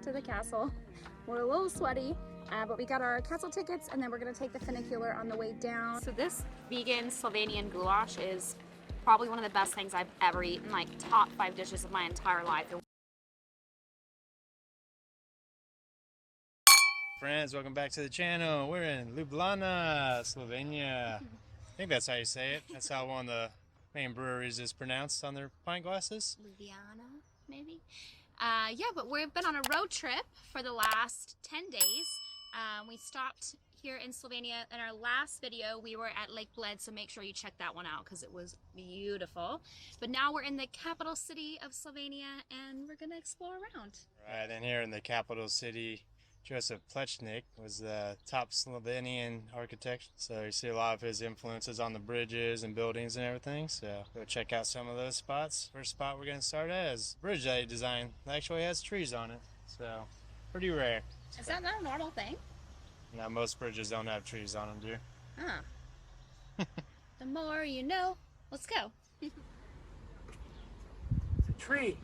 to the castle. We're a little sweaty, but we got our castle tickets, and then we're gonna take the funicular on the way down. So this vegan Slovenian goulash is probably one of the best things I've ever eaten, like top 5 dishes of my entire life. Friends, welcome back to the channel. We're in Ljubljana, Slovenia. I think that's how you say it. That's how one of the main breweries is pronounced on their pint glasses. Ljubljana, maybe? Yeah, but we've been on a road trip for the last 10 days. We stopped here in Slovenia. In our last video, we were at Lake Bled, so make sure you check that one out because it was beautiful. But now we're in the capital city of Slovenia, and we're going to explore around. Right, and here in the capital city, Joseph Plečnik was the top Slovenian architect, so you see a lot of his influences on the bridges and buildings and everything, so go check out some of those spots. First spot we're going to start at is a bridge that he designed. It actually has trees on it, so pretty rare. Is that not a normal thing? Now, most bridges don't have trees on them, dear. Huh. The more you know. Let's go. It's a tree.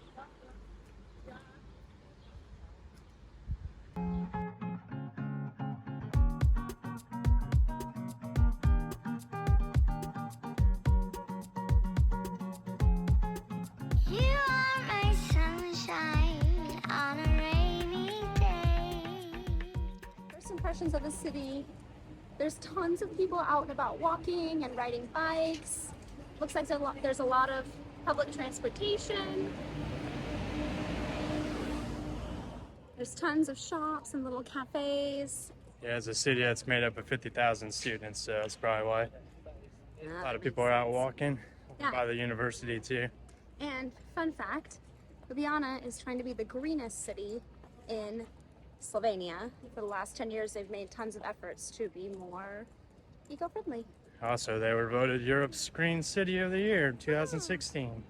Impressions of the city. There's tons of people out and about walking and riding bikes. Looks like there's a lot of public transportation. There's tons of shops and little cafes. Yeah, it's a city that's made up of 50,000 students, so that's probably why a lot of people are out walking by the university too. And fun fact, Ljubljana is trying to be the greenest city in Slovenia. For the last 10 years, they've made tons of efforts to be more eco-friendly. Also, they were voted Europe's Green City of the Year in 2016.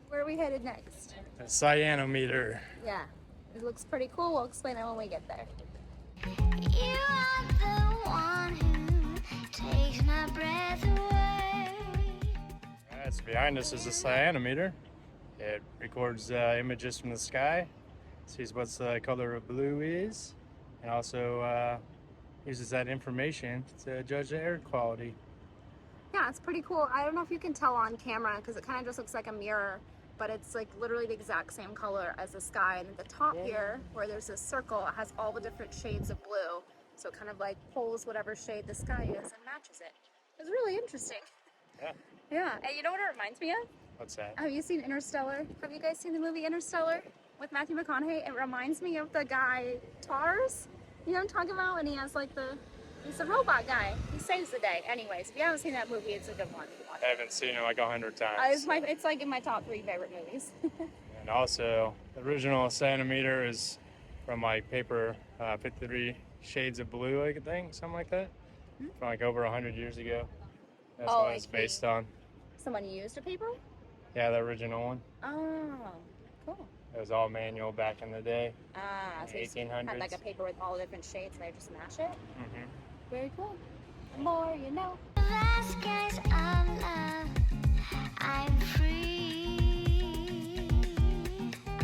Where are we headed next? The Cyanometer. Yeah, it looks pretty cool. We'll explain it when we get there. You are the one who takes my breath away. Alright, so behind us is the Cyanometer. It records images from the sky, sees what the color of blue is, and also uses that information to judge the air quality. Yeah, it's pretty cool. I don't know if you can tell on camera because it kind of just looks like a mirror, but it's like literally the exact same color as the sky. And at the top here, where there's this circle, it has all the different shades of blue. So it kind of like pulls whatever shade the sky is and matches it. It's really interesting. Yeah. Yeah. And you know what it reminds me of? What's that? Have you seen Interstellar? Have you guys seen the movie Interstellar with Matthew McConaughey? It reminds me of the guy Tars. You know what I'm talking about? And he has like he's a robot guy. He saves the day. Anyways, if you haven't seen that movie, it's a good one. I haven't seen it like 100 times. It's like in my top 3 favorite movies. And also, the original Cyanometer is from like paper, 53 Shades of Blue, I think, something like that. From like over 100 years ago. That's what it's based on. Someone used a paper? Yeah, the original one. Oh, cool. It was all manual back in the day. Ah, so you 1800s. had like a paper with all the different shades and they just mash it? Mm-hmm. Very cool. The more you know. Last guys of love, I'm free.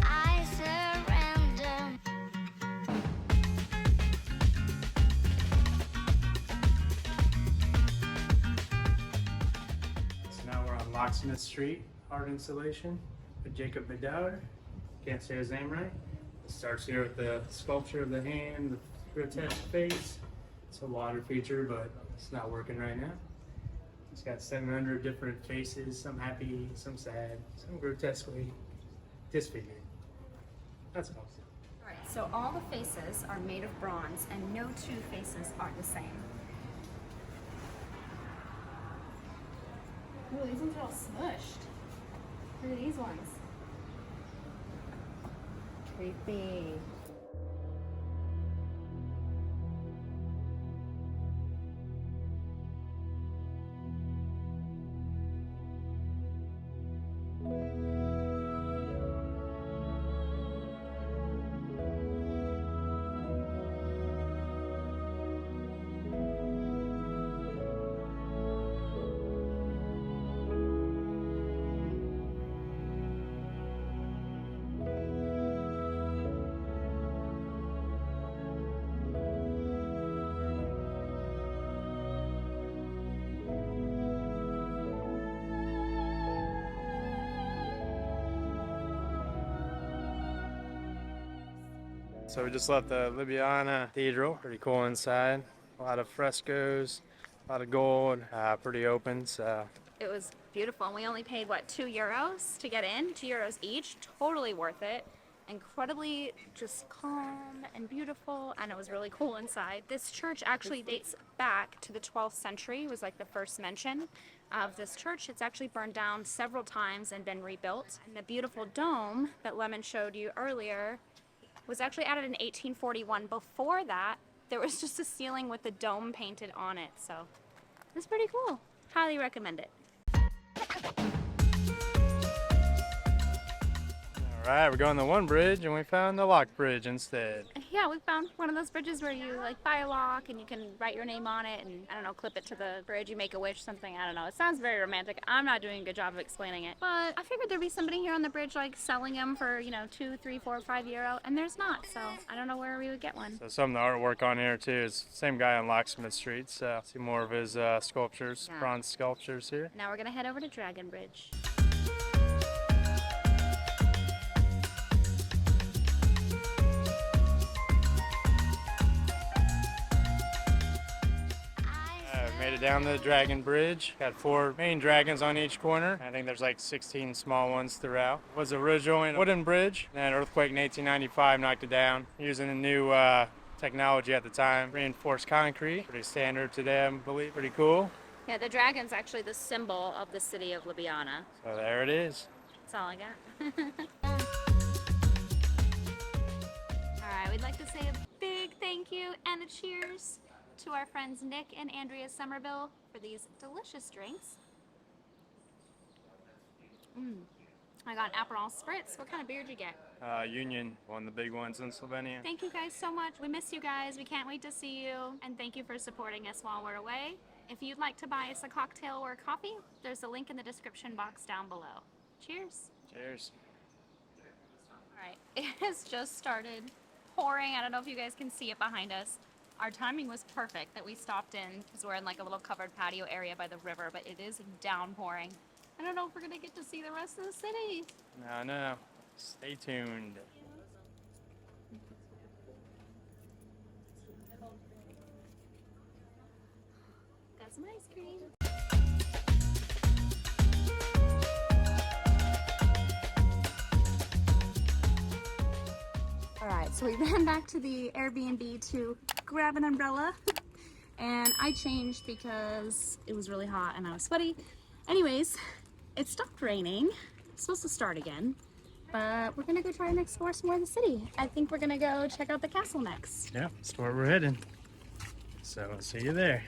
I surrender. So now we're on Locksmith Street, art installation with Jacob Bedauer. Can't say his name right. It starts here with the sculpture of the hand, the grotesque face. It's a water feature, but it's not working right now. It's got 700 different faces, some happy, some sad, some grotesquely disfigured. That's awesome. All right, so all the faces are made of bronze and no 2 faces are the same. Ooh, these ones are all smushed. Look at these ones. Creepy. So we just left the Ljubljana Cathedral. Pretty cool inside. A lot of frescoes, a lot of gold, pretty open. So It was beautiful, and we only paid, what, €2 to get in? €2 each. Totally worth it. Incredibly just calm and beautiful, and it was really cool inside. This church actually dates back to the 12th century. It was like the first mention of this church. It's actually burned down several times and been rebuilt. And the beautiful dome that Lemon showed you earlier was actually added in 1841. Before that, there was just a ceiling with the dome painted on it. So it's pretty cool. Highly recommend it. Alright, we're going the one bridge and we found the lock bridge instead. Yeah, we found one of those bridges where you like buy a lock and you can write your name on it and, I don't know, clip it to the bridge, you make a wish, something, I don't know. It sounds very romantic. I'm not doing a good job of explaining it. But I figured there'd be somebody here on the bridge like selling them for, you know, €2, €3, €4, €5, and there's not. So I don't know where we would get one. So some of the artwork on here too is same guy on Locksmith Street. So see more of his sculptures, Yeah. bronze sculptures here. Now we're gonna head over to Dragon Bridge. Made it down the Dragon Bridge. Got 4 main dragons on each corner. I think there's like 16 small ones throughout. It was originally a wooden bridge. Then an earthquake in 1895 knocked it down. Using a new technology at the time, reinforced concrete. Pretty standard today, I believe. Pretty cool. Yeah, the dragon's actually the symbol of the city of Ljubljana. So there it is. That's all I got. Alright, we'd like to say a big thank you and a cheers to our friends Nick and Andrea Somerville for these delicious drinks. I got an Aperol Spritz. What kind of beer did you get? Union, one of the big ones in Slovenia. Thank you guys so much. We miss you guys. We can't wait to see you. And thank you for supporting us while we're away. If you'd like to buy us a cocktail or a coffee, there's a link in the description box down below. Cheers. Cheers. Alright, it has just started pouring. I don't know if you guys can see it behind us. Our timing was perfect that we stopped in because we're in like a little covered patio area by the river, but it is downpouring. I don't know if we're gonna get to see the rest of the city. No. Stay tuned. Got some ice cream. Alright, so we ran back to the Airbnb to grab an umbrella and I changed because it was really hot and I was sweaty. Anyways, it stopped raining. It's supposed to start again, but we're gonna go try and explore some more of the city. I think we're gonna go check out the castle next. Yeah, that's where we're heading. So I'll see you there.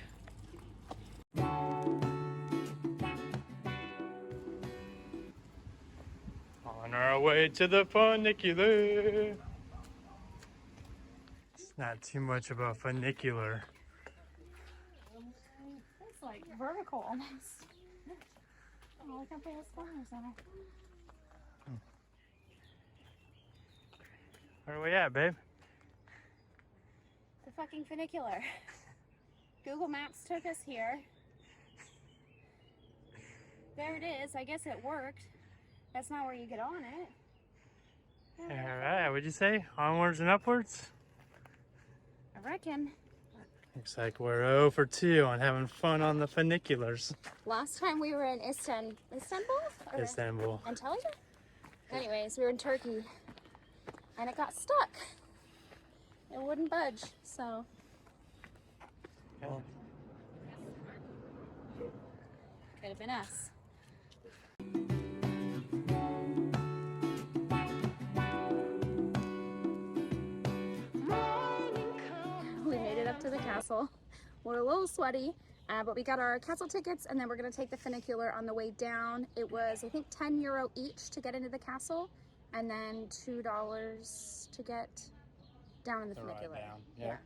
On our way to the funicular. It's not too much of a funicular. It's like vertical almost. Oh, look up there, the Spawner Center. Where are we at, babe? The fucking funicular. Google Maps took us here. There it is. I guess it worked. That's not where you get on it. Alright, what'd you say? Onwards and upwards? I reckon. Looks like we're 0 for 2 on having fun on the funiculars. Last time we were in Istanbul? Or Istanbul. Antalya? Anyways, we were in Turkey. And it got stuck. It wouldn't budge, so. Oh. Could have been us. We made it up to the castle. We're a little sweaty, but we got our castle tickets and then we're gonna take the funicular on the way down. It was, I think, €10 each to get into the castle and then $2 to get down in the funicular. Down. Yeah.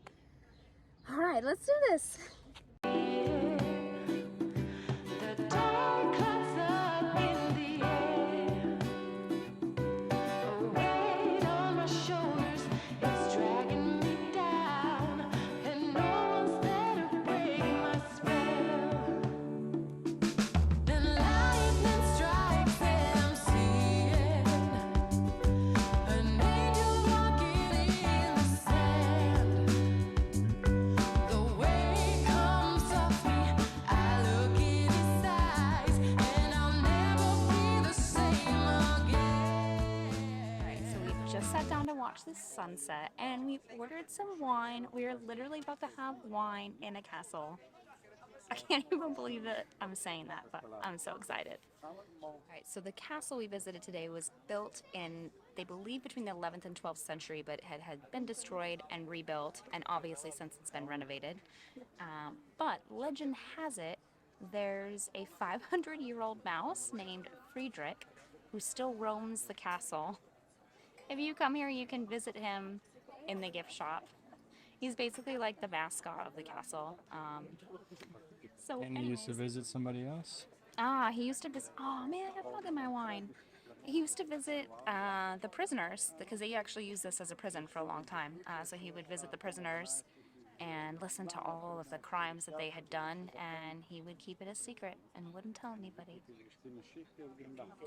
All right, let's do this. watch the sunset and we ordered some wine. We are literally about to have wine in a castle. I can't even believe that I'm saying that, but I'm so excited. Alright, so the castle we visited today was built in, they believe, between the 11th and 12th century, but it had been destroyed and rebuilt, and obviously since it's been renovated. But legend has it, there's a 500-year-old mouse named Friedrich who still roams the castle. If you come here, you can visit him in the gift shop. He's basically like the mascot of the castle. And you used to visit somebody else? He used to visit. Oh man, I bug in my wine. He used to visit the prisoners because they actually used this as a prison for a long time. So he would visit the prisoners and listen to all of the crimes that they had done, and he would keep it a secret and wouldn't tell anybody.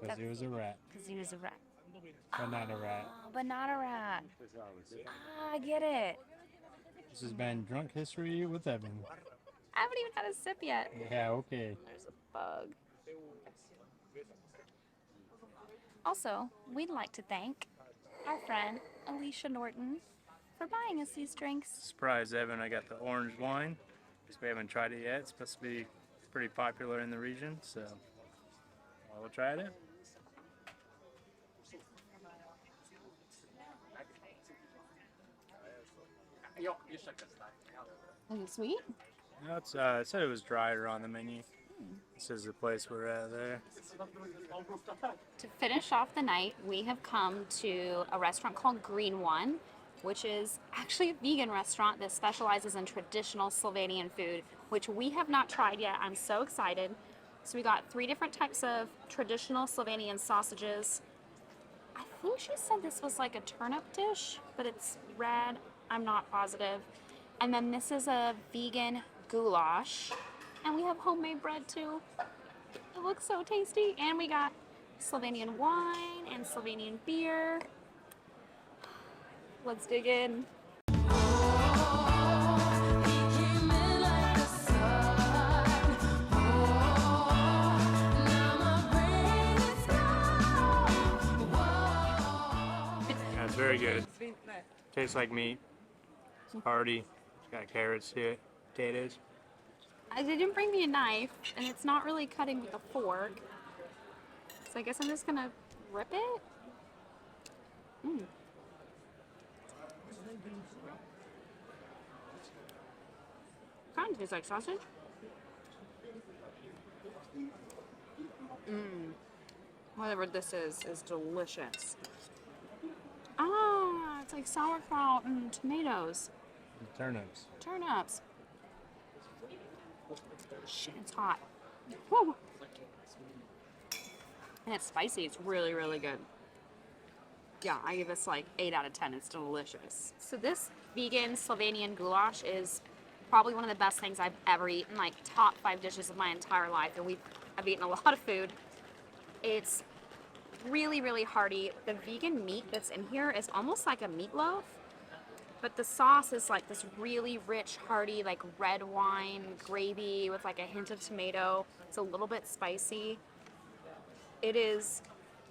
Because he was a rat. Because he was a rat. But not a rat. But not a rat. I get it. This has been Drunk History with Evan. I haven't even had a sip yet. Yeah, okay. There's a bug. Also, we'd like to thank our friend Alicia Norton for buying us these drinks. Surprise, Evan, I got the orange wine. Because we haven't tried it yet. It's supposed to be pretty popular in the region, so we'll try it. Is it sweet? No, it's, it said it was drier on the menu. This is the place we're at there. To finish off the night, we have come to a restaurant called Green One, which is actually a vegan restaurant that specializes in traditional Slovenian food, which we have not tried yet. I'm so excited. So we got 3 different types of traditional Slovenian sausages. I think she said this was like a turnip dish, but it's red. I'm not positive. And then this is a vegan goulash. And we have homemade bread too. It looks so tasty. And we got Slovenian wine and Slovenian beer. Let's dig in. That's very good. Tastes like meat. It's hearty. It's got carrots here, potatoes. They didn't bring me a knife, and it's not really cutting with a fork. So I guess I'm just gonna rip it. Kind of tastes like sausage. Whatever this is delicious. It's like sauerkraut and tomatoes. And turnips. Turnips. Shit, it's hot. Woo. And it's spicy. It's really, really good. Yeah, I give this like 8 out of 10. It's delicious. So this vegan Slovenian goulash is probably one of the best things I've ever eaten. Like top 5 dishes of my entire life. And I've eaten a lot of food. It's really, really hearty. The vegan meat that's in here is almost like a meatloaf. But the sauce is like this really rich, hearty, like red wine gravy with like a hint of tomato. It's a little bit spicy. It is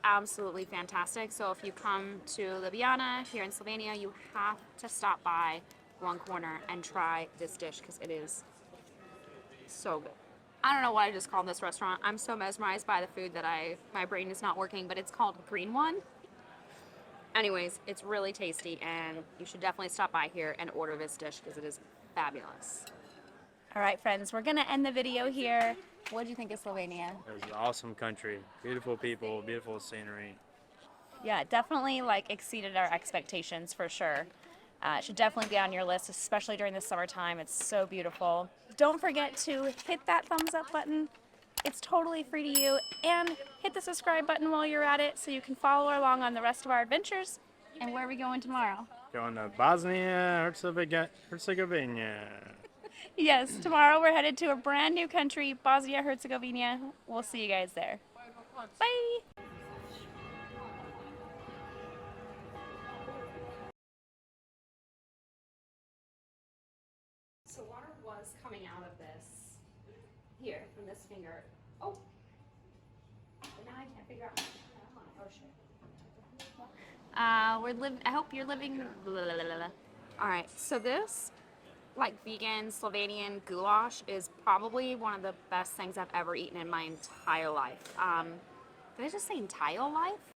absolutely fantastic. So if you come to Ljubljana here in Slovenia, you have to stop by One Corner and try this dish because it is so good. I don't know what I just called this restaurant. I'm so mesmerized by the food that my brain is not working, but it's called Green One. Anyways, it's really tasty, and you should definitely stop by here and order this dish because it is fabulous. All right, friends, we're gonna end the video here. What do you think of Slovenia? It was an awesome country. Beautiful people, beautiful scenery. Yeah, definitely like exceeded our expectations for sure. It should definitely be on your list, especially during the summertime. It's so beautiful. Don't forget to hit that thumbs up button. It's totally free to you. And hit the subscribe button while you're at it so you can follow along on the rest of our adventures. And where are we going tomorrow? Going to Bosnia Herzegovina. Yes, tomorrow we're headed to a brand new country, Bosnia Herzegovina. We'll see you guys there. Bye! So water was coming out of this, here, from this finger. Oh! But now I can't figure out how to turn it on. Oh shit. I hope you're living. All right, so this like vegan Slovenian goulash is probably one of the best things I've ever eaten in my entire life. Did I just say entire life?